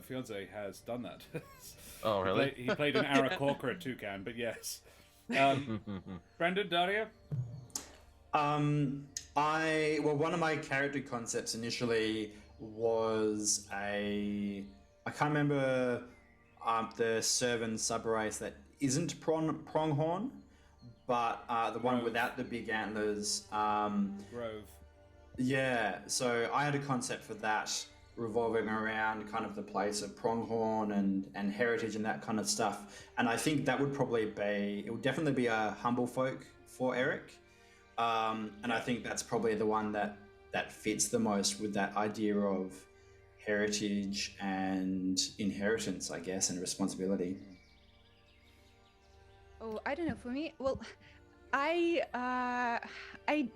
fiance has done that. Oh, really? He played an Aarakocra toucan, but yes. Brendan, Daria? One of my character concepts initially was I can't remember the Servan subrace that isn't pronghorn, but the one Grove. without the big antlers. Grove. Yeah, so I had a concept for that revolving around kind of the place of pronghorn and heritage and that kind of stuff. And I think that would definitely be a humble folk for Eric. And I think that's probably the one that fits the most with that idea of heritage and inheritance, I guess, and responsibility. Oh, I don't know. For me, well, I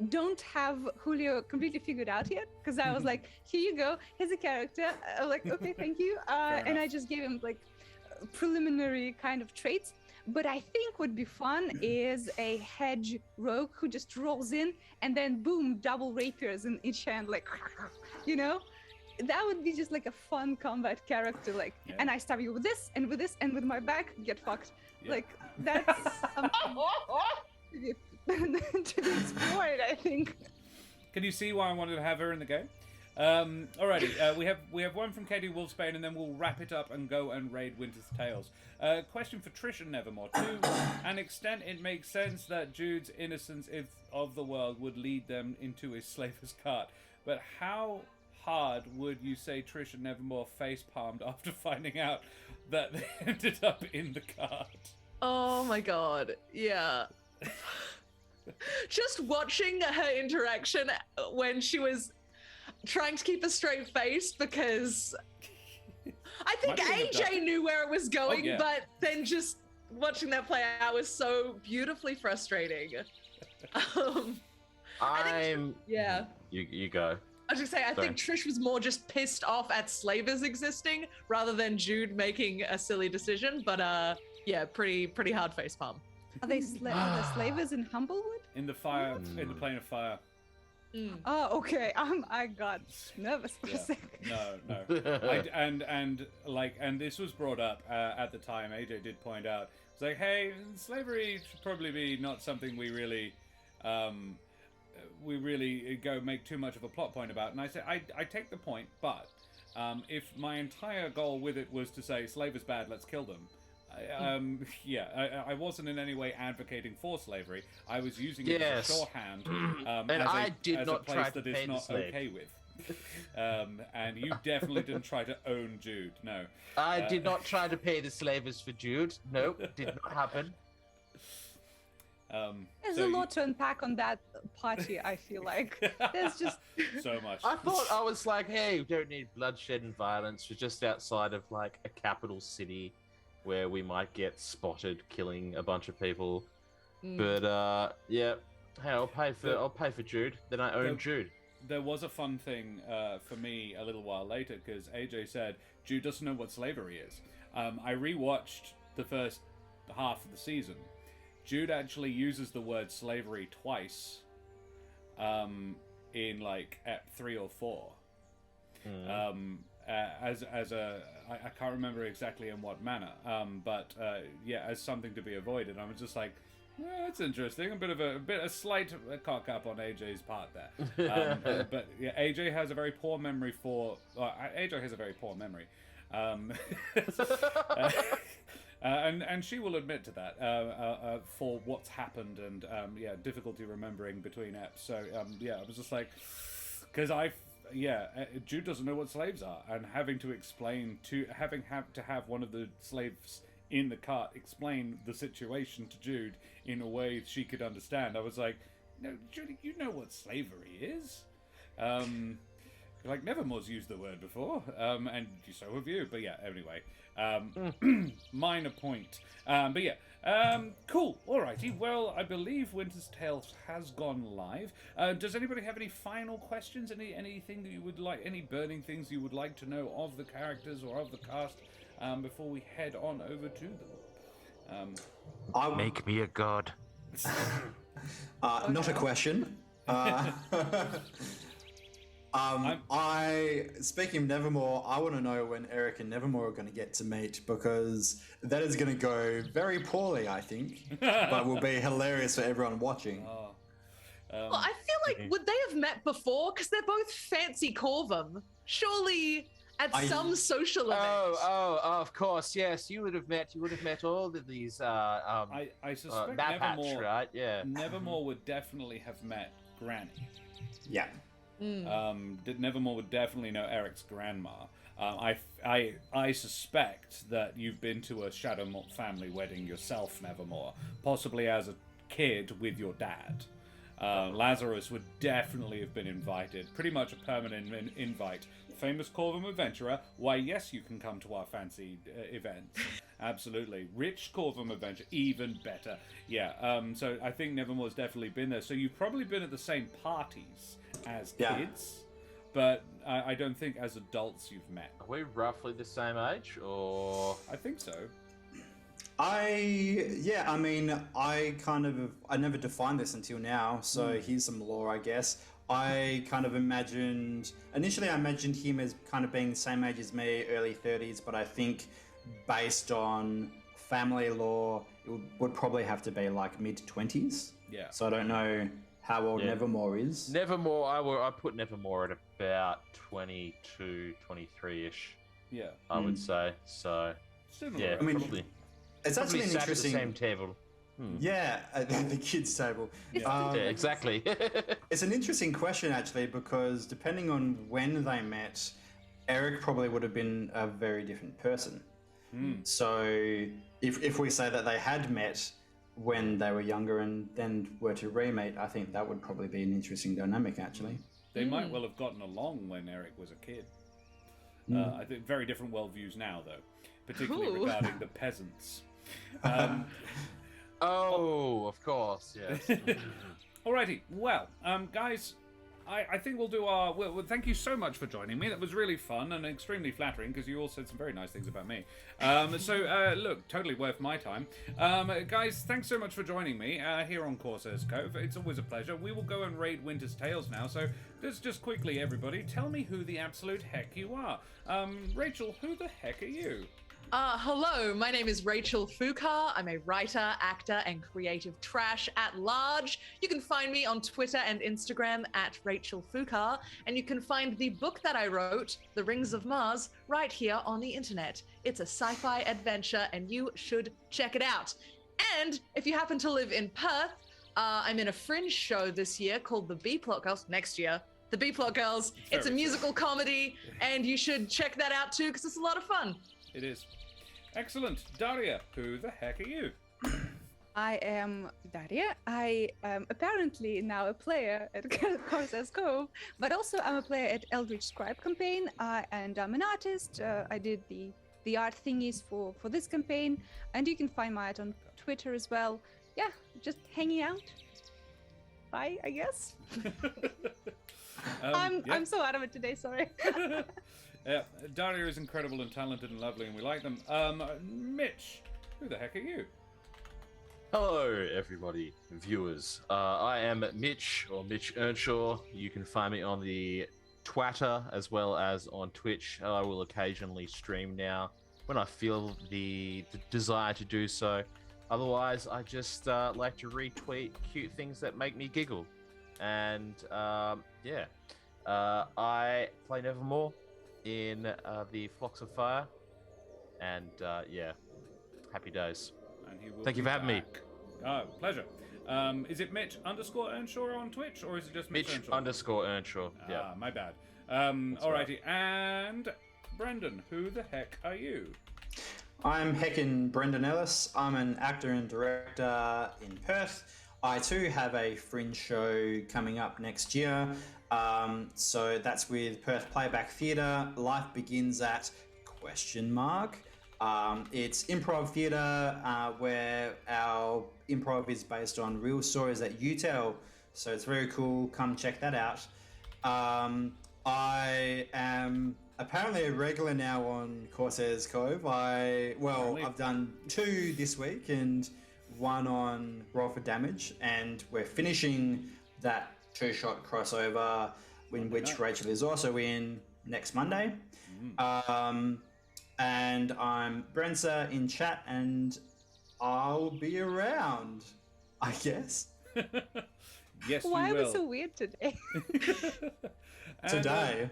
don't have Julio completely figured out yet because I was like, here you go, here's a character. I was like, okay, thank you. And I just gave him like preliminary kind of traits. But I think would be fun is a hedge rogue who just rolls in and then boom, double rapiers in each hand, like, you know? That would be just like a fun combat character, like, and I stab you with this and with this and with my back, get fucked. Yeah. Like, that's something to be explored, I think. Can you see why I wanted to have her in the game? Alrighty, we have one from Katie Wolfsbane, and then we'll wrap it up and go and raid Winter's Tales. Question for Trish and Nevermore. To an extent, it makes sense that Jude's innocence of the world would lead them into his slaver's cart. But how hard would you say Trish and Nevermore face-palmed after finding out that they ended up in the cart? Oh my god, yeah. Just watching her interaction when she was trying to keep a straight face, because I think AJ knew where it was going, but then just watching that play out was so beautifully frustrating. You go. I was gonna say, I think Trish was more just pissed off at slavers existing rather than Jude making a silly decision, but yeah, pretty hard face palm. Are the slavers in Humblewood? In the fire, in the plane of fire. Oh, okay. I got nervous for a second. No. And this was brought up at the time. AJ did point out, it's like, hey, slavery should probably be not something we really go make too much of a plot point about. And I said, I take the point, but if my entire goal with it was to say slavers bad, let's kill them. I wasn't in any way advocating for slavery. I was using it as a shorthand, and I did not try to that pay it's not the slave. okay with. And you definitely didn't try to own Jude. No, I did not try to pay the slavers for Jude. Nope, did not happen. There's a lot to unpack on that party, I feel like. There's just so much. I thought, I was like, hey, we don't need bloodshed and violence. We're just outside of like a capital city where we might get spotted killing a bunch of people. But hey, I'll pay for Jude. Then I own Jude. There was a fun thing for me a little while later because AJ said Jude doesn't know what slavery is. I rewatched the first half of the season. Jude actually uses the word slavery twice in like Ep 3 or 4. I can't remember exactly in what manner, but as something to be avoided. I was just like, that's interesting. A slight cock up on AJ's part there. But yeah, AJ has a very poor memory for. AJ has a very poor memory. And she will admit to that for what's happened and difficulty remembering between eps. So I was just like, because Jude doesn't know what slaves are, and having to have one of the slaves in the cart explain the situation to Jude in a way she could understand. I was like, no, Judy, you know what slavery is. Like, Nevermore's used the word before, and so have you. But yeah, anyway, minor point. Cool. Alrighty. Well, I believe Winter's Tales has gone live. Does anybody have any final questions? Anything that you would like? Any burning things you would like to know of the characters or of the cast before we head on over to them? Make me a god. Not a question. Speaking of Nevermore, I want to know when Eric and Nevermore are going to get to meet, because that is going to go very poorly, I think, but will be hilarious for everyone watching. Well, I feel like, would they have met before? Because they're both fancy Corvum. Surely at some social event. Oh, of course, yes. You would have met all of these I suspect Napatch, right? Yeah. Nevermore would definitely have met Granny. Yeah. Nevermore would definitely know Eric's grandma. I suspect that you've been to a Shadowmort family wedding yourself, Nevermore, possibly as a kid with your dad. Lazarus would definitely have been invited, pretty much a permanent invite. Famous Corvum adventurer, why yes, you can come to our fancy events. Absolutely. Rich Corvum adventure, even better. Yeah, so I think Nevermore's definitely been there. So you've probably been at the same parties as kids, but I don't think as adults you've met. Are we roughly the same age, or...? I think so. I never defined this until now, so here's some lore, I guess. I kind of initially I imagined him as kind of being the same age as me, early 30s, but I think based on family lore, it would probably have to be like mid-20s. Yeah. So I don't know how old Nevermore is. Nevermore, I put Nevermore at about 22, 23-ish. Yeah. I would say. So, Similar. yeah, I mean, probably. It's actually an Sat at the interesting... same table. Yeah, at the kids' table. Yeah, exactly. It's an interesting question, actually, because depending on when they met, Eric probably would have been a very different person. So if we say that they had met when they were younger and then were to re-meet, I think that would probably be an interesting dynamic, actually. They might well have gotten along when Eric was a kid. I think very different worldviews now, though, particularly regarding the peasants. Of course, yes. Alrighty, well, guys, I think we'll do our... Well, thank you so much for joining me. That was really fun and extremely flattering, because you all said some very nice things about me. Look, totally worth my time. Guys, thanks so much for joining me here on Corsair's Cove. It's always a pleasure. We will go and raid Winter's Tales now, so just quickly, everybody, tell me who the absolute heck you are. Rachel, who the heck are you? Hello, my name is Rachel Fukar. I'm a writer, actor, and creative trash at large. You can find me on Twitter and Instagram at Rachel Fukar, and you can find the book that I wrote, The Rings of Mars, right here on the internet. It's a sci-fi adventure, and you should check it out. And if you happen to live in Perth, I'm in a fringe show this year called The B-Plot Girls. Next year, The B-Plot Girls. It's a musical comedy, and you should check that out too, because it's a lot of fun. It is. Excellent. Daria, who the heck are you? I am Daria. I am apparently now a player at Corsair's Cove, but also I'm a player at Eldritch Scribe campaign, and I'm an artist. I did the art thingies for this campaign, and you can find my art on Twitter as well. Yeah, just hanging out. Bye, I guess. I'm so out of it today, sorry. Yeah, Daria is incredible and talented and lovely, and we like them. Mitch, who the heck are you? Hello, everybody, viewers. I am Mitch, or Mitch Earnshaw. You can find me on the Twitter as well as on Twitch. I will occasionally stream now when I feel the desire to do so. Otherwise, I just like to retweet cute things that make me giggle. And I play Nevermore in the Flocks of Fire, and Happy days. And he will Thank you be for having me. back. Oh, pleasure. Is it Mitch_Earnshaw on Twitch, or is it just Mitch_Earnshaw? Mitch_Earnshaw. Yeah. Ah, my bad. Alrighty, and Brendan, who the heck are you? I'm heckin' Brendan Ellis. I'm an actor and director in Perth. I too have a fringe show coming up next year. So that's with Perth Playback Theatre. Life begins at ? It's improv theatre where our improv is based on real stories that you tell. So it's very cool. Come check that out. I am apparently a regular now on Corsair's Cove. I've done 2 this week and 1 on Roll for Damage, and we're finishing that 2-shot crossover in which Rachel is also in next Monday. And I'm Brenza in chat, and I'll be around, I guess. Yes, Why you are will. we so weird today? Today.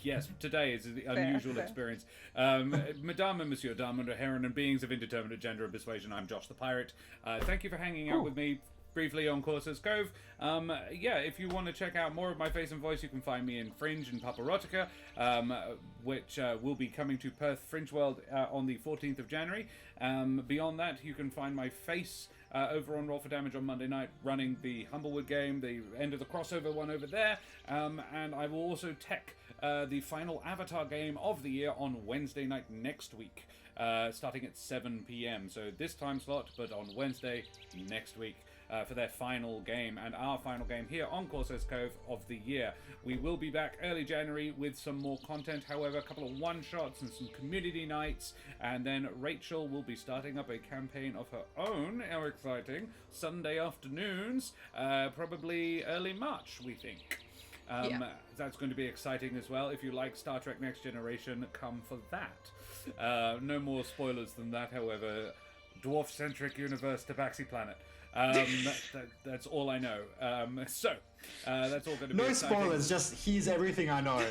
Yes, today is the unusual fair. experience. Madame and Monsieur Dame under Heron and beings of indeterminate gender and persuasion, I'm Josh the Pirate. Thank you for hanging out with me briefly on Corsair's Cove. If you want to check out more of my face and voice, you can find me in Fringe and Paparotica, which will be coming to Perth Fringe World on the 14th of January. Beyond that, you can find my face over on Roll for Damage on Monday night, running the Humblewood game, the end of the crossover one over there. And I will also tech the final Avatar game of the year on Wednesday night next week, starting at 7 p.m. So this time slot, but on Wednesday next week. For their final game and our final game here on Corsair's Cove of the year. We will be back early January with some more content, however, a couple of one-shots and some community nights, and then Rachel will be starting up a campaign of her own, how exciting, Sunday afternoons, probably early March, we think. That's going to be exciting as well. If you like Star Trek Next Generation, come for that. No more spoilers than that, however. Dwarf-centric universe, Tabaxi planet. That's all I know. That's all going to be No exciting. spoilers, just here's everything I know.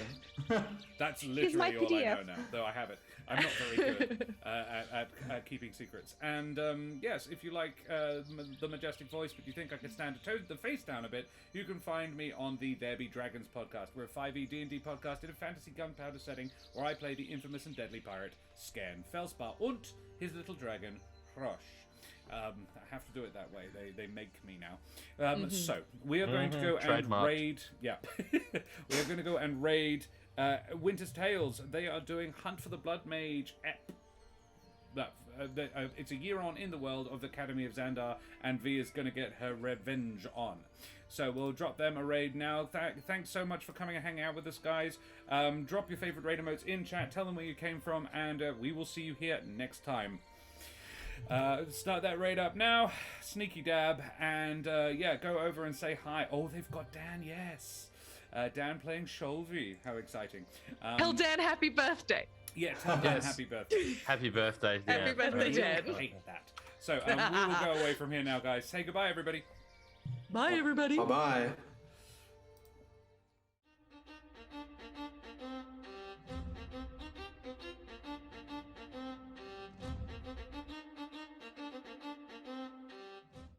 That's my literally all I know PDF. now, though I have it. I'm not very good at keeping secrets. And yes, if you like the majestic voice, but you think I could stand to the face down a bit, you can find me on the There Be Dragons podcast. We're a 5e D&D podcast in a fantasy gunpowder setting where I play the infamous and deadly pirate Scan Felspar und his little dragon Hrosh. I have to do it that way. They make me now. So we are going to go and raid. Yeah, we are going to go and raid Winter's Tales. They are doing Hunt for the Blood Mage. It's a year on in the world of the Academy of Xandar, and V is going to get her revenge on. So we'll drop them a raid now. Thanks so much for coming and hanging out with us, guys. Drop your favorite raid emotes in chat. Tell them where you came from, and we will see you here next time. Start that raid up now. Sneaky dab, and go over and say hi. Oh, they've got Dan, yes. Dan playing Sholvi. How exciting. Tell Dan happy birthday. Yeah, tell Dan happy birthday. Happy birthday, Dan. Happy birthday, Dan. I hate that. So we will go away from here now, guys. Say goodbye, everybody. Bye, everybody. Bye-bye.